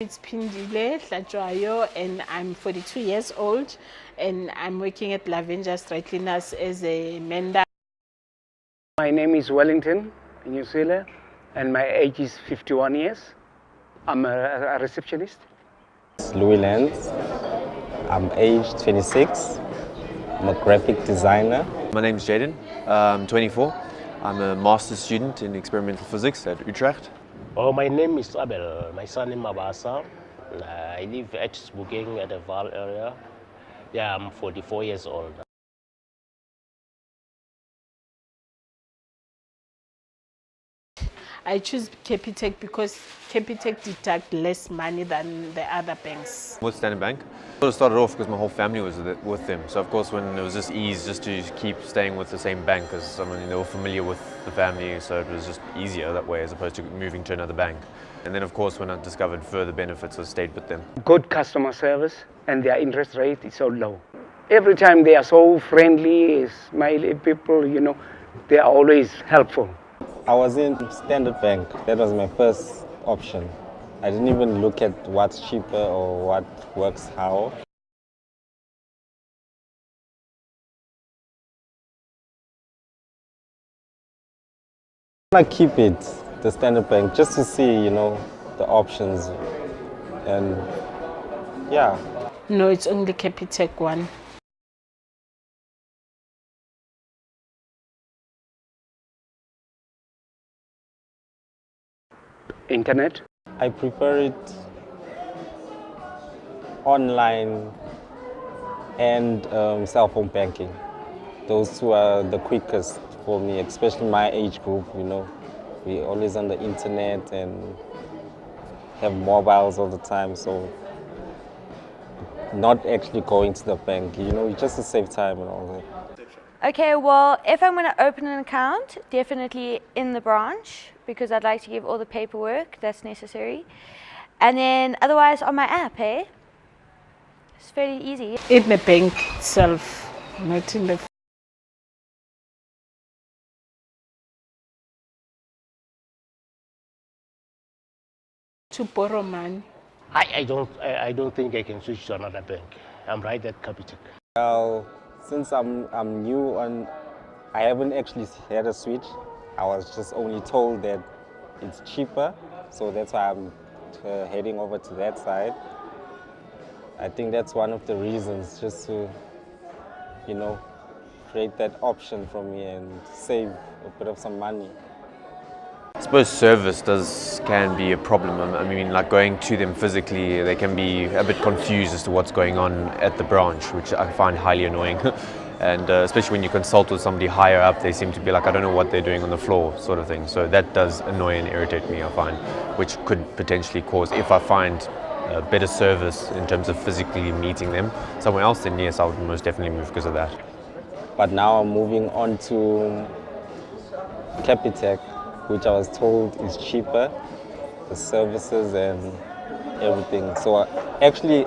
It's Phindile Hlajwayo and I'm 42 years old and I'm working at Lavenger's Dry Cleaners as a mender. My name is Wellington Nyusile and my age is 51 years. I'm a receptionist. Louis Lenz. I'm aged 26. I'm a graphic designer. My name is Jaden. I'm 24. I'm a master's student in experimental physics at Utrecht. Oh, my name is Abel. My surname Mabasa. I live at Spokane at the Val area. Yeah, I'm 44 years old. I choose Capitec because Capitec deduct less money than the other banks. With Standard Bank. It started off because my whole family was with them. So of course when it was just ease just to keep staying with the same bank because they were familiar with the family, so it was just easier that way as opposed to moving to another bank. And then of course when I discovered further benefits I stayed with them. Good customer service and their interest rate is so low. Every time they are so friendly, smiley people, they are always helpful. I was in Standard Bank. That was my first option. I didn't even look at what's cheaper or what works how. I keep it, the Standard Bank, just to see, the options. And yeah. No, it's only Capitec one. Internet? I prefer it online and cell phone banking. Those two are the quickest for me, especially my age group, We're always on the internet and have mobiles all the time, so not actually going to the bank, just to save time and all that. Okay, well, if I'm going to open an account, definitely in the branch, because I'd like to give all the paperwork that's necessary. And then otherwise on my app, hey? It's fairly easy. In the bank itself, not in the... To borrow money. I don't think I can switch to another bank. I'm right at Capitec. Well, since I'm new and I haven't actually had a switch, I was just only told that it's cheaper, so that's why I'm heading over to that side. I think that's one of the reasons, just to, create that option for me and save a bit of some money. I suppose service can be a problem. I mean, like going to them physically, they can be a bit confused as to what's going on at the branch, which I find highly annoying. And especially when you consult with somebody higher up, they seem to be like, I don't know what they're doing on the floor, sort of thing. So that does annoy and irritate me, I find, which could potentially cause, if I find a better service in terms of physically meeting them somewhere else, then yes, I would most definitely move because of that. But now I'm moving on to Capitec, which I was told is cheaper, the services and everything. So actually,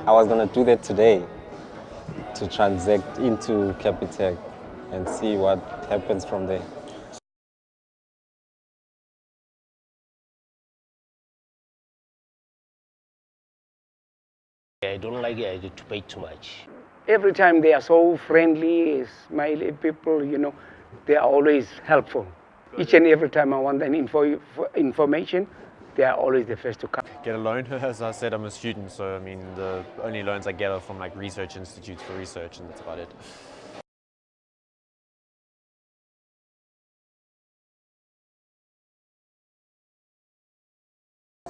I was going to do that today, to transact into Capitec and see what happens from there. I don't like to pay too much. Every time they are so friendly, smiley people, they are always helpful. Each and every time I want an information, they are always the first to come. Get a loan. As I said, I'm a student, so I mean the only loans I get are from like research institutes for research, and that's about it.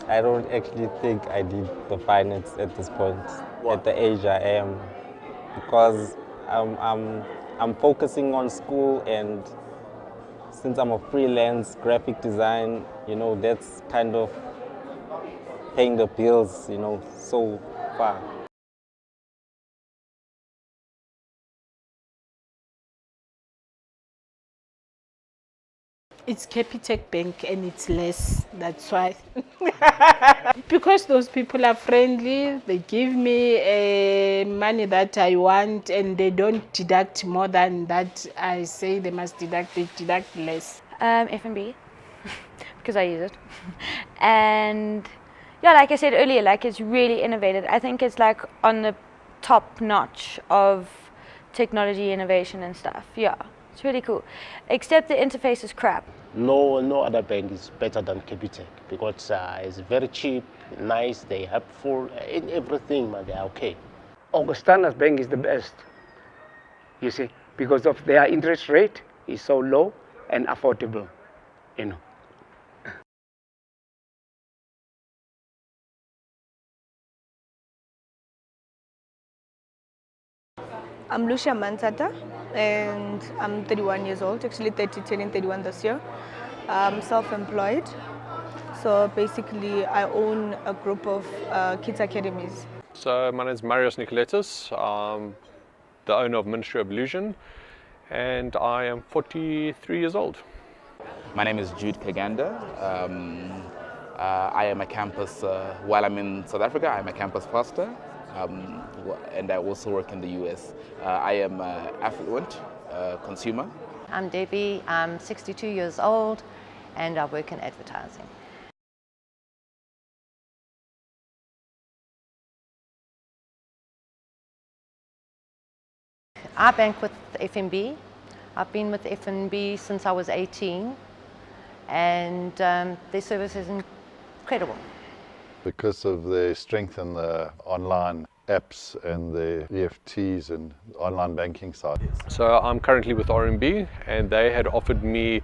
I don't actually think I need the finance at this point, at the age I am, because I'm focusing on school, and since I'm a freelance graphic design, that's kind of paying the bills, so far. It's Capitec Bank and it's less, that's why. Because those people are friendly, they give me money that I want and they don't deduct more than that I say they must deduct, they deduct less. F&B, because I use it. And yeah, like I said earlier, like it's really innovative. I think it's like on the top notch of technology innovation and stuff. Yeah, it's really cool. Except the interface is crap. No other bank is better than Capitec because it's very cheap, nice, they helpful, in everything, man, they're okay. Augustana's bank is the best, you see, because of their interest rate is so low and affordable, you know. I'm Lucia Mansata, and I'm 31 years old, actually 30, turning 31 this year. I'm self-employed, so basically I own a group of kids academies. So my name is Marios Nicoletis. I'm the owner of Ministry of Illusion, and I am 43 years old. My name is Jude Kaganda. I am a campus, while I'm in South Africa, I'm a campus pastor. And I also work in the US. I am an affluent consumer. I'm Debbie, I'm 62 years old and I work in advertising. I bank with FNB. I've been with FNB since I was 18 and their service is incredible. Because of the strength in the online apps and the EFTs and online banking side. So I'm currently with RMB, and they had offered me,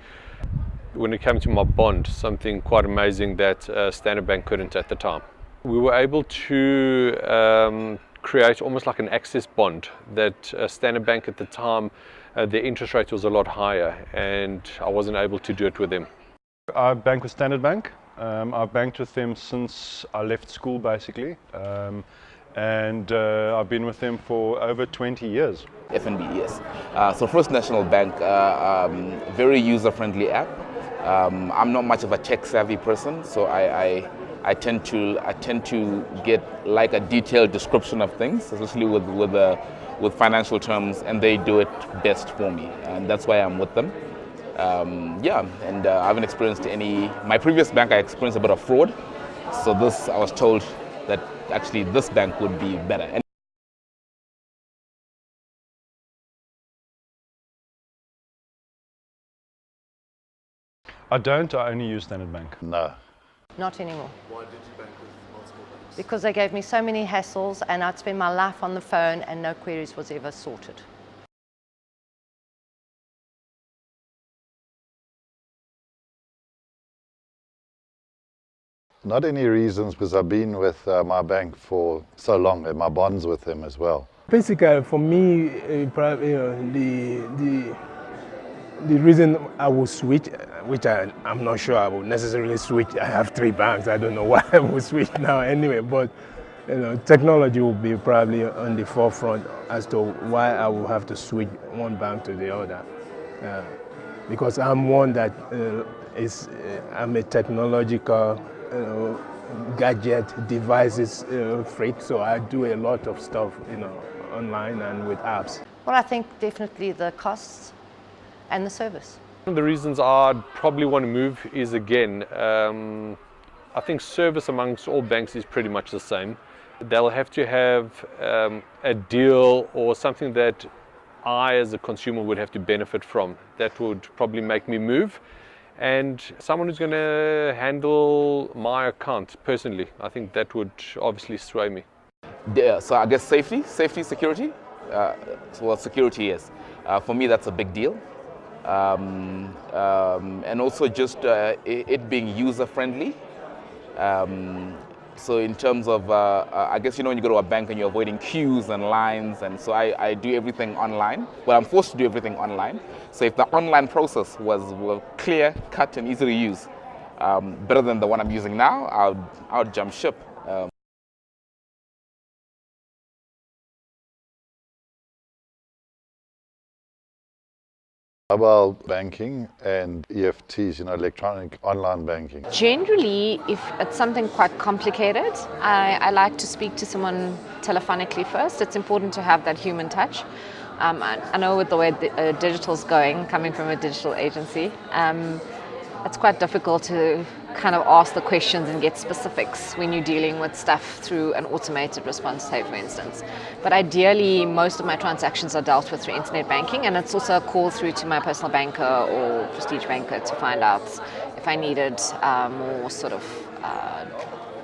when it came to my bond, something quite amazing that Standard Bank couldn't at the time. We were able to create almost like an access bond that Standard Bank at the time, their interest rate was a lot higher, and I wasn't able to do it with them. I bank with Standard Bank. I've banked with them since I left school, basically, and I've been with them for over 20 years. FNB, yes. So First National Bank, very user-friendly app. I'm not much of a tech-savvy person, so I tend to get like a detailed description of things, especially with financial terms, and they do it best for me, and that's why I'm with them. Yeah, and I haven't experienced my previous bank I experienced a bit of fraud, so I was told that actually this bank would be better. I don't, I only use Standard Bank. No. Not anymore. Why did you bank with multiple banks? Because they gave me so many hassles and I'd spend my life on the phone and no queries was ever sorted. Not any reasons, because I've been with my bank for so long, and my bonds with them as well. Basically, for me, the reason I will switch, which I'm not sure I will necessarily switch. I have 3 banks. I don't know why I will switch now anyway. But technology will be probably on the forefront as to why I will have to switch one bank to the other, because I'm one that I'm a technological. Gadget devices freak, so I do a lot of stuff, online and with apps. Well, I think definitely the costs and the service. One of the reasons I'd probably want to move is, again, I think service amongst all banks is pretty much the same. They'll have to have a deal or something that I as a consumer would have to benefit from. That would probably make me move. And someone who's going to handle my account personally, I think that would obviously sway me. Yeah, so I guess safety, security. Well, security, yes. For me, that's a big deal. And also just it being user-friendly. So in terms of, I guess, when you go to a bank and you're avoiding queues and lines, and so I do everything online. Well, I'm forced to do everything online. So if the online process was clear, cut, and easy to use, better than the one I'm using now, I would jump ship. Mobile banking and EFTs, electronic online banking. Generally, if it's something quite complicated, I like to speak to someone telephonically first. It's important to have that human touch. I know with the way digital's going, coming from a digital agency, it's quite difficult to kind of ask the questions and get specifics when you're dealing with stuff through an automated response, say for instance. But ideally, most of my transactions are dealt with through internet banking, and it's also a call through to my personal banker or prestige banker to find out if I needed more sort of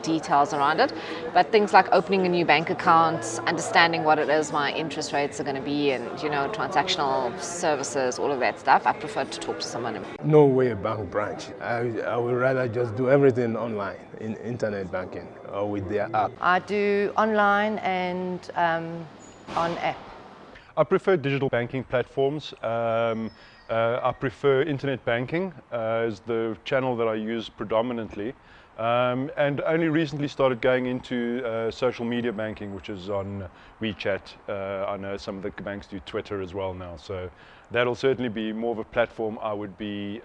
details around it. But things like opening a new bank account, understanding what it is my interest rates are going to be, and transactional services, all of that stuff, I prefer to talk to someone. No way a bank branch. I would rather just do everything online, in internet banking or with their app. I do online and on app. I prefer digital banking platforms. I prefer internet banking as the channel that I use predominantly. And only recently started going into social media banking, which is on WeChat. I know some of the banks do Twitter as well now, so that'll certainly be more of a platform I would be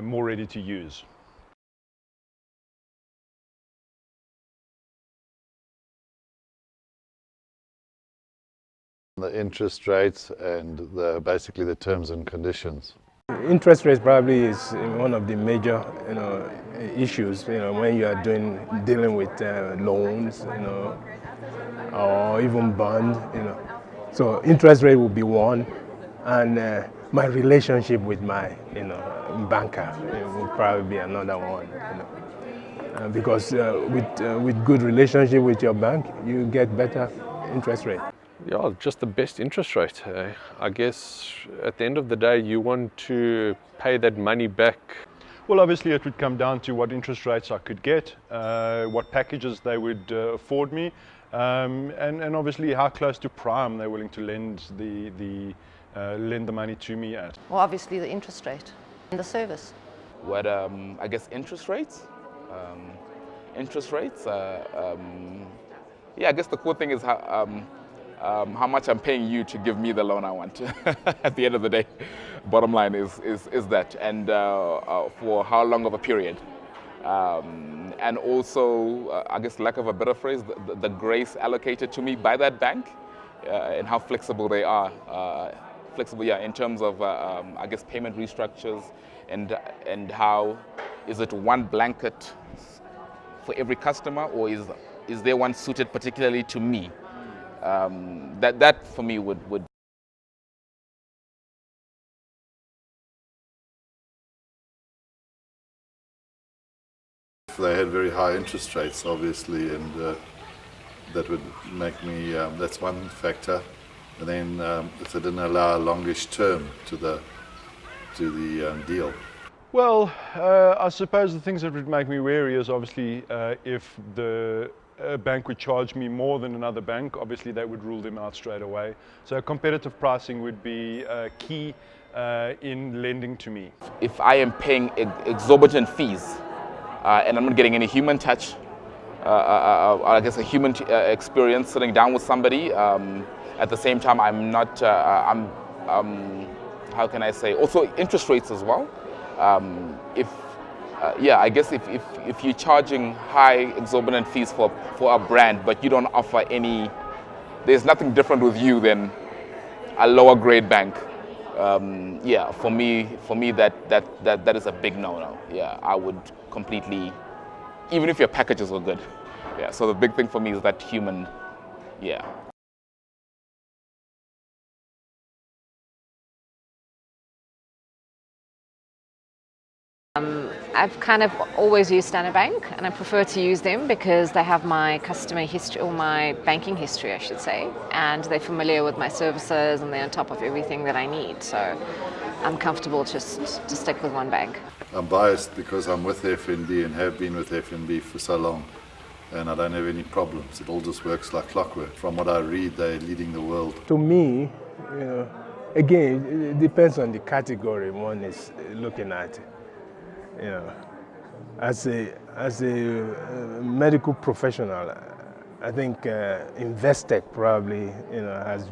more ready to use. The interest rates and basically the terms and conditions. Interest rates probably is one of the major, issues, when you are dealing with loans, or even bond, So interest rate will be one, and my relationship with my, banker will probably be another one, because with good relationship with your bank, you get better interest rate. Yeah, just the best interest rate. I guess at the end of the day, you want to pay that money back. Well, obviously it would come down to what interest rates I could get, what packages they would afford me, and obviously how close to prime they're willing to lend the money to me at. Well, obviously the interest rate and the service. What I guess interest rates. Yeah, I guess the cool thing is how much I'm paying you to give me the loan I want. At the end of the day, bottom line is that, and for how long of a period, and also I guess, lack of a better phrase, the grace allocated to me by that bank, and how flexible they are. Flexible, yeah, in terms of I guess payment restructures, and how is it one blanket for every customer, or is there one suited particularly to me? That for me would. They had very high interest rates, obviously, and that would make me. That's one factor. And then if they didn't allow a longish term to the deal. Well, I suppose the things that would make me wary is obviously if the bank would charge me more than another bank, obviously that would rule them out straight away. So competitive pricing would be key in lending to me. If I am paying exorbitant fees and I'm not getting any human touch, I guess a human experience sitting down with somebody, at the same time I'm not, how can I say, also interest rates as well. Yeah, I guess if you're charging high exorbitant fees for a brand, but you don't offer any, there's nothing different with you than a lower grade bank. Yeah, for me that is a big no-no. Yeah, I would completely, even if your packages were good. Yeah, so the big thing for me is that human, yeah. I've kind of always used Standard Bank, and I prefer to use them because they have my customer history, or my banking history I should say, and they're familiar with my services and they're on top of everything that I need, so I'm comfortable just to stick with one bank. I'm biased because I'm with FNB and have been with FNB for so long, and I don't have any problems. It all just works like clockwork. From what I read, they're leading the world. To me, again, it depends on the category one is looking at. As a medical professional, I think Investec probably has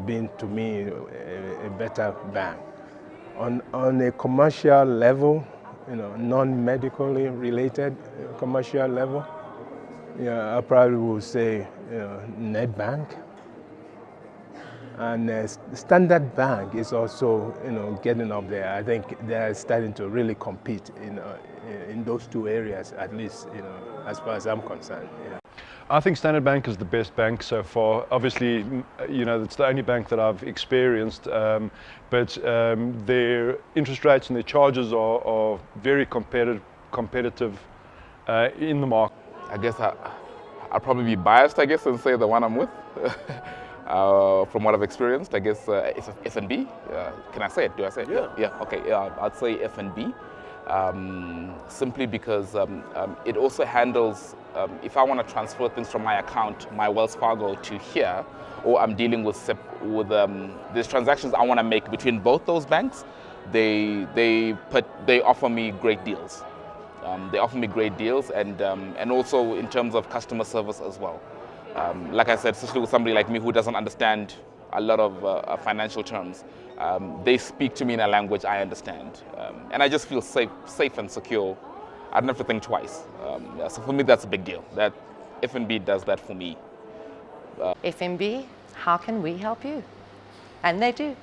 been to me a better bank. On a commercial level, non-medically related commercial level, I probably would say Nedbank. And Standard Bank is also, getting up there. I think they're starting to really compete in those two areas, at least, as far as I'm concerned. Yeah. I think Standard Bank is the best bank so far. Obviously, it's the only bank that I've experienced, but their interest rates and their charges are very competitive in the market. I guess I'll probably be biased, and say the one I'm with. From what I've experienced, I guess it's FNB. Can I say it? Do I say it? Yeah. Okay. I'd say FNB. Simply because it also handles, if I want to transfer things from my account, my Wells Fargo, to here, or I'm dealing with these transactions I want to make between both those banks, they offer me great deals. They offer me great deals, and also in terms of customer service as well. Like I said, especially with somebody like me who doesn't understand a lot of financial terms, they speak to me in a language I understand, and I just feel safe and secure. I don't have to think twice. So for me, that's a big deal. That FNB does that for me. FNB, how can we help you? And they do.